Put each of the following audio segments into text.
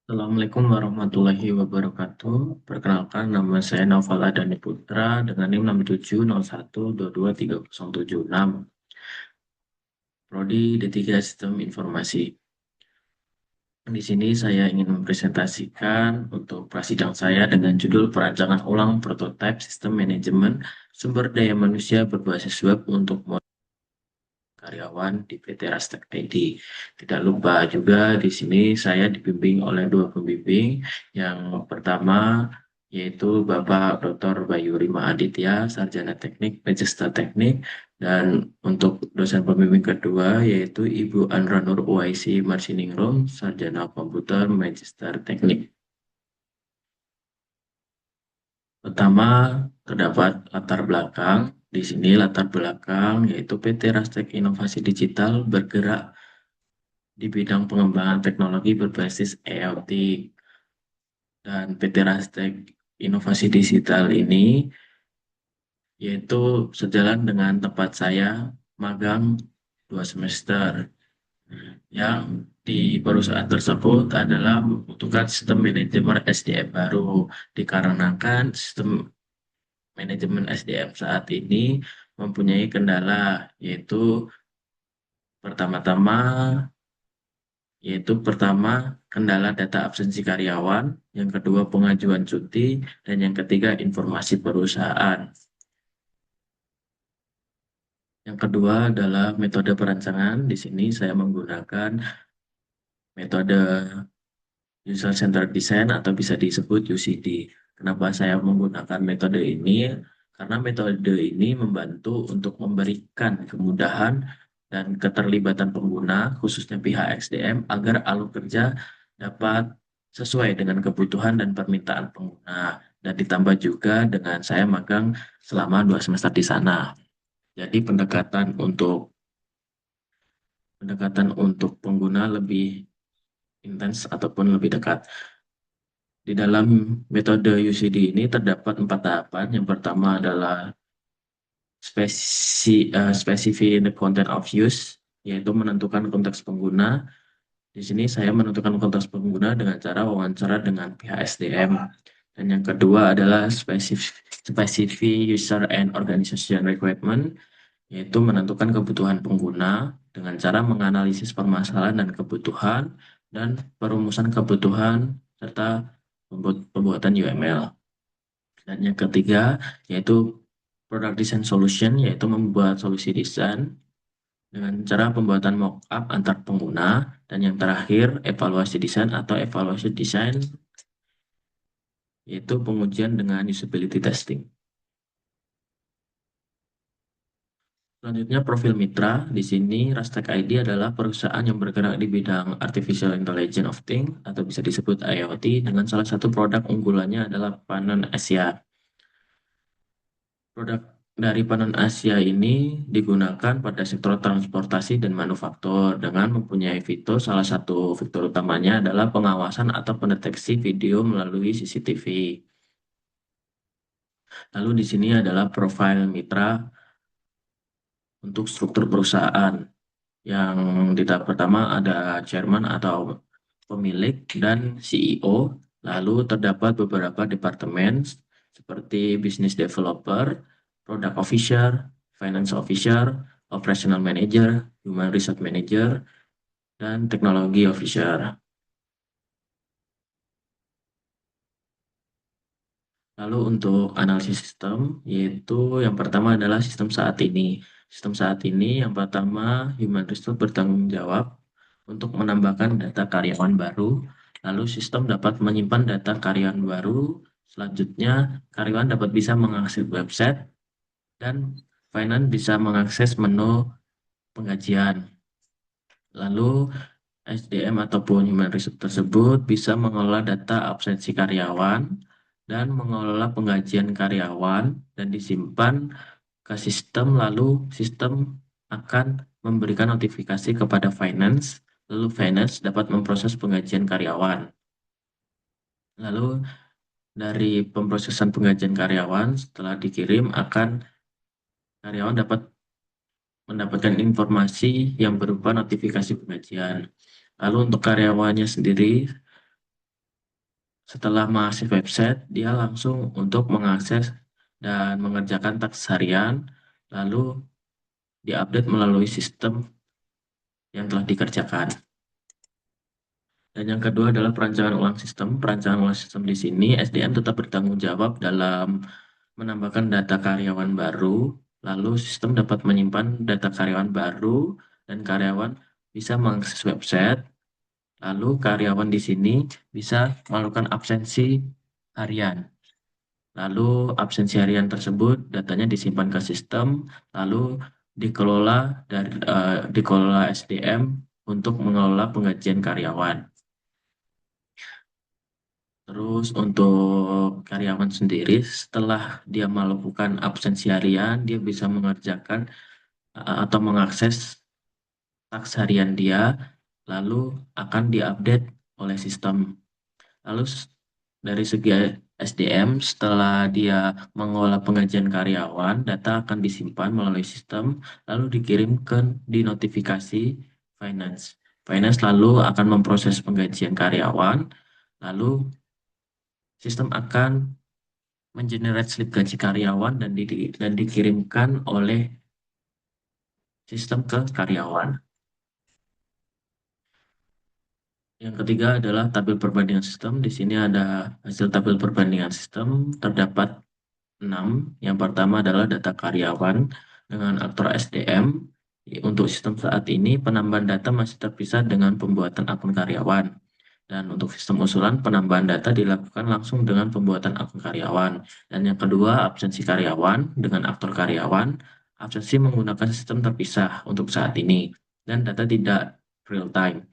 Assalamualaikum warahmatullahi wabarakatuh. Perkenalkan, nama saya Naufal Adani Putra dengan NIM 67012223076, Prodi D3 Sistem Informasi. Di sini saya ingin mempresentasikan untuk prasidang saya dengan judul Perancangan Ulang Prototipe Sistem Manajemen Sumber Daya Manusia Berbasis Web untuk karyawan di PT Rastek ID. Tidak lupa juga di sini saya dibimbing oleh dua pembimbing. Yang pertama yaitu Bapak Dr. Bayu Rima Aditya, Sarjana Teknik, Magister Teknik, dan untuk dosen pembimbing kedua yaitu Ibu Andra Nur Uwaisi Marsiningrum, Sarjana Komputer, Magister Teknik. Pertama, terdapat latar belakang. Di sini latar belakang yaitu PT Rastek Inovasi Digital bergerak di bidang pengembangan teknologi berbasis IoT, dan PT Rastek Inovasi Digital ini yaitu sejalan dengan tempat saya magang 2 semester, yang di perusahaan tersebut adalah membutuhkan sistem manajemen SDM baru, dikarenakan sistem manajemen SDM saat ini mempunyai kendala, pertama-tama pertama, kendala data absensi karyawan, yang kedua pengajuan cuti, dan yang ketiga informasi perusahaan. Yang kedua adalah metode perancangan. Di sini saya menggunakan metode User Centered Design atau bisa disebut UCD. Kenapa saya menggunakan metode ini? Karena metode ini membantu untuk memberikan kemudahan dan keterlibatan pengguna, khususnya pihak XDM, agar alur kerja dapat sesuai dengan kebutuhan dan permintaan pengguna. Dan ditambah juga dengan saya magang selama 2 semester di sana. Jadi pendekatan untuk pengguna lebih intens ataupun lebih dekat. Di dalam metode UCD ini terdapat 4 tahapan. Yang pertama adalah specify the content of use, yaitu menentukan konteks pengguna. Di sini saya menentukan konteks pengguna dengan cara wawancara dengan pihak SDM. Dan yang kedua adalah specify user and organization requirement, yaitu menentukan kebutuhan pengguna dengan cara menganalisis permasalahan dan kebutuhan dan perumusan kebutuhan serta pembuatan UML. Dan yang ketiga yaitu product design solution, yaitu membuat solusi desain dengan cara pembuatan mockup antar pengguna. Dan yang terakhir evaluasi desain atau evaluasi desain, yaitu pengujian dengan usability testing. Selanjutnya, profil mitra. Di sini Rastek ID adalah perusahaan yang bergerak di bidang Artificial Intelligence of Things atau bisa disebut IoT, dengan salah satu produk unggulannya adalah Panon Asia. Produk dari Panon Asia ini digunakan pada sektor transportasi dan manufaktur dengan mempunyai fitur. Salah satu fitur utamanya adalah pengawasan atau pendeteksi video melalui CCTV. Lalu di sini adalah profil mitra untuk struktur perusahaan. Yang di tahap pertama ada chairman atau pemilik dan CEO. Lalu terdapat beberapa departemen seperti business developer, product officer, finance officer, operational manager, human resource manager, dan teknologi officer. Lalu untuk analisis sistem, yaitu yang pertama adalah sistem saat ini. Sistem saat ini yang pertama, human resource bertanggung jawab untuk menambahkan data karyawan baru. Lalu sistem dapat menyimpan data karyawan baru. Selanjutnya, karyawan dapat bisa mengakses website, dan finance bisa mengakses menu penggajian. Lalu SDM ataupun human resource tersebut bisa mengelola data absensi karyawan dan mengelola penggajian karyawan dan disimpan ke sistem. Lalu sistem akan memberikan notifikasi kepada finance, lalu finance dapat memproses penggajian karyawan. Lalu dari pemrosesan penggajian karyawan setelah dikirim, karyawan dapat mendapatkan informasi yang berupa notifikasi penggajian. Lalu untuk karyawannya sendiri, Setelah mengakses website, dia langsung untuk mengakses dan mengerjakan task harian, lalu diupdate melalui sistem yang telah dikerjakan. Dan yang kedua adalah perancangan ulang sistem. Perancangan ulang sistem di sini, SDM tetap bertanggung jawab dalam menambahkan data karyawan baru, lalu sistem dapat menyimpan data karyawan baru, dan karyawan bisa mengakses website, lalu karyawan di sini bisa melakukan absensi harian. Lalu absensi harian tersebut datanya disimpan ke sistem, lalu dikelola dikelola SDM untuk mengelola penggajian karyawan. Terus untuk karyawan sendiri, setelah dia melakukan absensi harian, dia bisa mengerjakan atau mengakses task harian dia, lalu akan diupdate oleh sistem. Lalu dari segi SDM, setelah dia mengolah penggajian karyawan, data akan disimpan melalui sistem, lalu dikirim di notifikasi finance. Finance lalu akan memproses penggajian karyawan, lalu sistem akan mengenerate slip gaji karyawan dan dikirimkan oleh sistem ke karyawan. Yang ketiga adalah tabel perbandingan sistem. Di sini ada hasil tabel perbandingan sistem. Terdapat 6. Yang pertama adalah data karyawan dengan aktor SDM. Untuk sistem saat ini, penambahan data masih terpisah dengan pembuatan akun karyawan. Dan untuk sistem usulan, penambahan data dilakukan langsung dengan pembuatan akun karyawan. Dan yang kedua, absensi karyawan dengan aktor karyawan. Absensi menggunakan sistem terpisah untuk saat ini. Dan data tidak real time.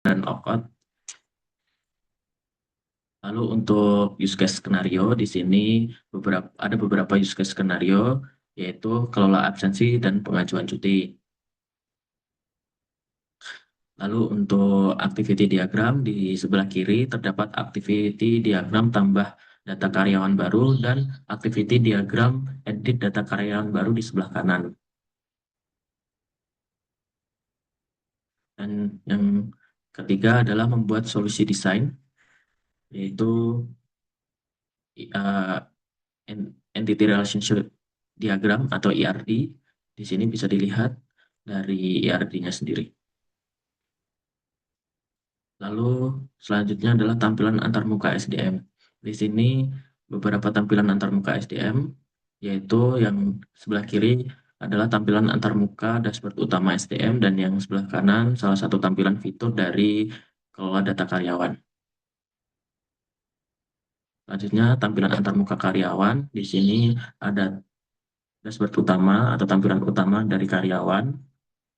Dan opt. Lalu untuk use case skenario di sini ada beberapa use case skenario, yaitu kelola absensi dan pengajuan cuti. Lalu untuk activity diagram di sebelah kiri terdapat activity diagram tambah data karyawan baru dan activity diagram edit data karyawan baru di sebelah kanan. Dan yang ketiga adalah membuat solusi desain, yaitu uh, Entity Relationship Diagram atau ERD. Di sini bisa dilihat dari ERD-nya sendiri. Lalu selanjutnya adalah tampilan antarmuka SDM. Di sini beberapa tampilan antarmuka SDM, yaitu yang sebelah kiri adalah tampilan antarmuka dashboard utama SDM dan yang sebelah kanan salah satu tampilan fitur dari kelola data karyawan. Selanjutnya tampilan antarmuka karyawan. Di sini ada dashboard utama atau tampilan utama dari karyawan.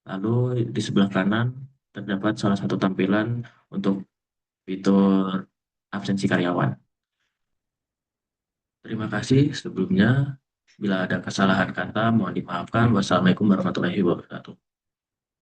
Lalu di sebelah kanan terdapat salah satu tampilan untuk fitur absensi karyawan. Terima kasih sebelumnya. Bila ada kesalahan kata, mohon dimaafkan. Wassalamualaikum warahmatullahi wabarakatuh.